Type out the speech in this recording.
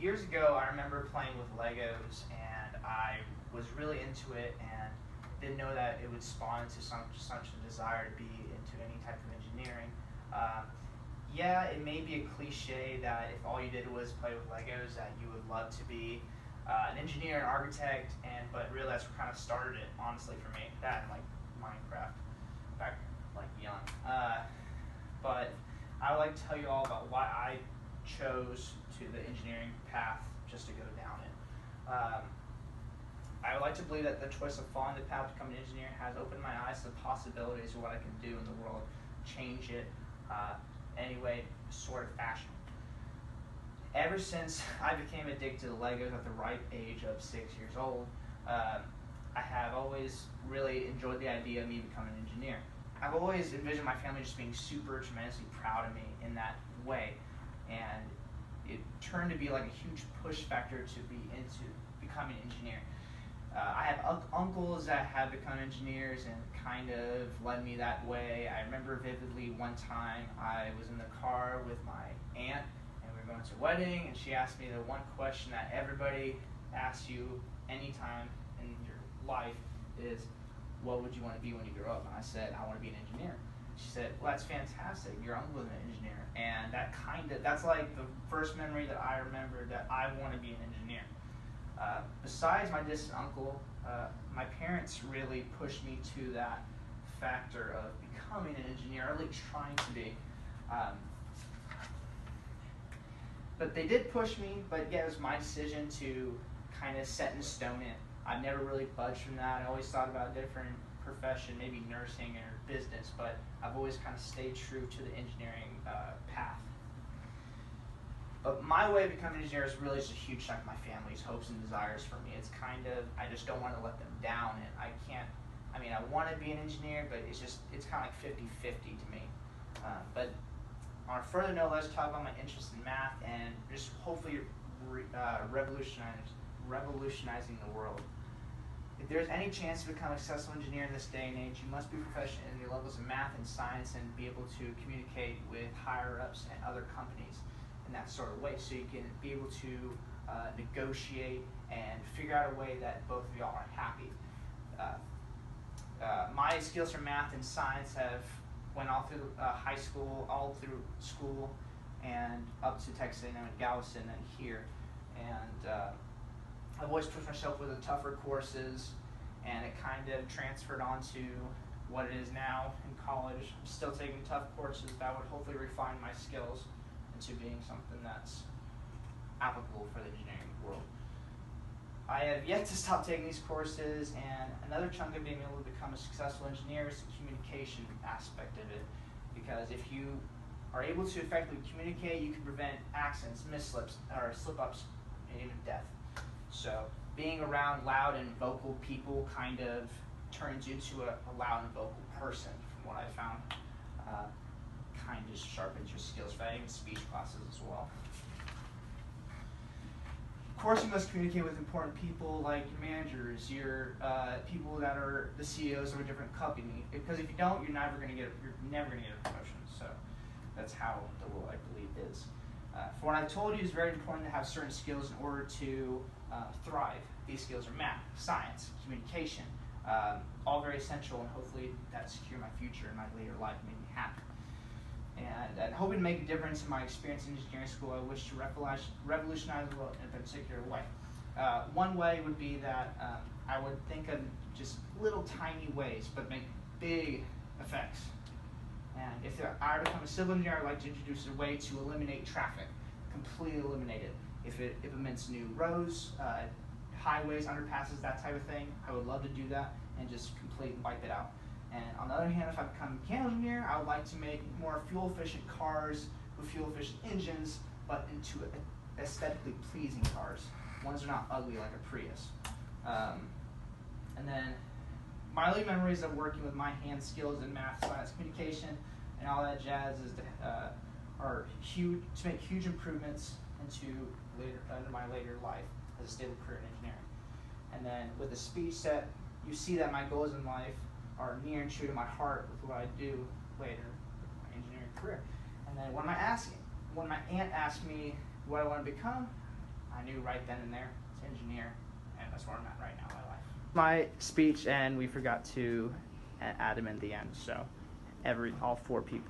years ago, I remember playing with Legos, and I was really into it, and didn't know that it would spawn into such a desire to be into any type of engineering. Um, yeah, it may be a cliche that if all you did was play with Legos, that you would love to be an engineer, an architect, but really that's what kind of started it, honestly, for me. That and like Minecraft, back like young. But I would like to tell you all about why I chose to the engineering path just to go down it. I would like to believe that the choice of following the path to become an engineer has opened my eyes to the possibilities of what I can do in the world, change it any way, sort of fashion. Ever since I became addicted to Legos at the ripe age of 6 years old, I have always really enjoyed the idea of me becoming an engineer. I've always envisioned my family just being super tremendously proud of me in that way, and it turned to be like a huge push factor to be into becoming an engineer. I have uncles that have become engineers and kind of led me that way. I remember vividly one time I was in the car with my aunt and we were going to a wedding, and she asked me the one question that everybody asks you anytime in your life is, what would you want to be when you grow up? And I said, I want to be an engineer. She said, well, that's fantastic. Your uncle is an engineer. And that's like the first memory that I remember that I want to be an engineer. Besides my distant uncle, my parents really pushed me to that factor of becoming an engineer, or at least trying to be. But they did push me, but yeah, it was my decision to kind of set in stone it. I've never really budged from that. I always thought about a different profession, maybe nursing or business, but I've always kind of stayed true to the engineering path. But my way of becoming an engineer is really just a huge chunk of my family's hopes and desires for me. It's kind of, I just don't want to let them down, and I want to be an engineer, but it's kind of like 50-50 to me. But on a further note, let's talk about my interest in math and just hopefully revolutionizing the world. If there's any chance to become a successful engineer in this day and age, you must be proficient in your levels of math and science and be able to communicate with higher-ups and other companies in that sort of way, so you can be able to negotiate and figure out a way that both of y'all are happy. My skills for math and science have went all through high school, all through school, and up to Texas A&M and Galveston and here. And I've always pushed myself with the tougher courses, and it kind of transferred onto what it is now in college. I'm still taking tough courses that would hopefully refine my skills into being something that's applicable for the engineering world. I have yet to stop taking these courses, and another chunk of being able to become a successful engineer is the communication aspect of it. Because if you are able to effectively communicate, you can prevent accidents, misslips, or slip-ups, and even death. So being around loud and vocal people kind of turns you into a loud and vocal person, from what I found. Kind of sharpens your skills for that, even speech classes as well. Of course, you must communicate with important people like your managers, your people that are the CEOs of a different company. Because if you don't, you're never going to get a promotion. So that's how the world, I believe, is. For what I've told you, it's very important to have certain skills in order to thrive. These skills are math, science, communication, all very essential, and hopefully that secure my future and my later life, make me happy. And hoping to make a difference in my experience in engineering school, I wish to revolutionize the world in a particular way. One way would be that I would think of just little tiny ways, but make big effects. And if I become a civil engineer, I'd like to introduce a way to eliminate traffic, completely eliminate it. If it means new roads, highways, underpasses, that type of thing, I would love to do that and just completely wipe it out. And on the other hand, if I become a mechanical engineer, I would like to make more fuel-efficient cars with fuel-efficient engines, but into aesthetically pleasing cars. Ones that are not ugly like a Prius. And then my early memories of working with my hand skills in math, science, communication, and all that jazz is are huge, to make huge improvements into my later life as a stable career in engineering. And then with the speech set, you see that my goals in life are near and true to my heart with what I do later in my engineering career. And then when my aunt asked me what I want to become, I knew right then and there it's engineer, and that's where I'm at right now in my life. My speech, and we forgot to add him in the end, so all 4 people.